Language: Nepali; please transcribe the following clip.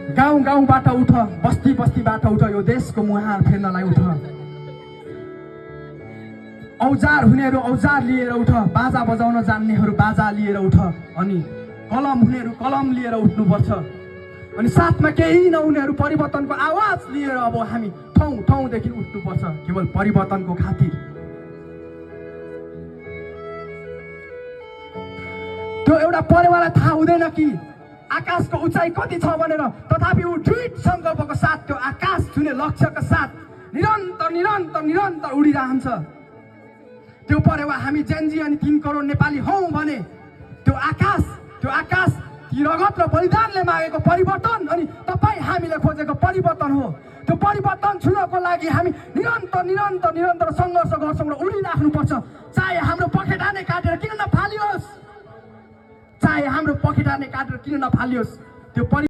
गाउँ गाउँबाट उठ, बस्ती बस्तीबाट उठ, यो देशको मुहार फेर्नलाई उठ। औजार हुनेहरू औजार लिएर उठ, बाजा बजाउन जान्नेहरू बाजा लिएर उठ, अनि कलम हुनेहरू कलम लिएर उठ्नुपर्छ। अनि साथमा केही नहुनेहरू परिवर्तनको आवाज लिएर अब हामी ठाउँ ठाउँदेखि उठ्नुपर्छ, केवल परिवर्तनको खातिर। त्यो एउटा परेवालाई थाहा हुँदैन कि आकाशको उचाइ कति छ भनेर, तथापि ऊ दृढ सङ्कल्पको साथ त्यो आकाश छुने लक्ष्यका साथ निरन्तर निरन्तर निरन्तर उडिरहन्छ। त्यो परेवा हामी जेनजी अनि 3 करोड नेपाली हौँ भने त्यो आकाश ती रगत र बलिदानले मागेको परिवर्तन अनि तपाईँ हामीले खोजेको परिवर्तन हो। त्यो परिवर्तन छुनको लागि हामी निरन्तर निरन्तर निरन्तर सङ्घर्ष गर्छौँ र उडिराख्नुपर्छ। चाहे हाम्रो पखेटाले काटेर किन नफालियोस्, चाहे हाम्रो पखेटाले काटेर किन नफालियोस्, त्यो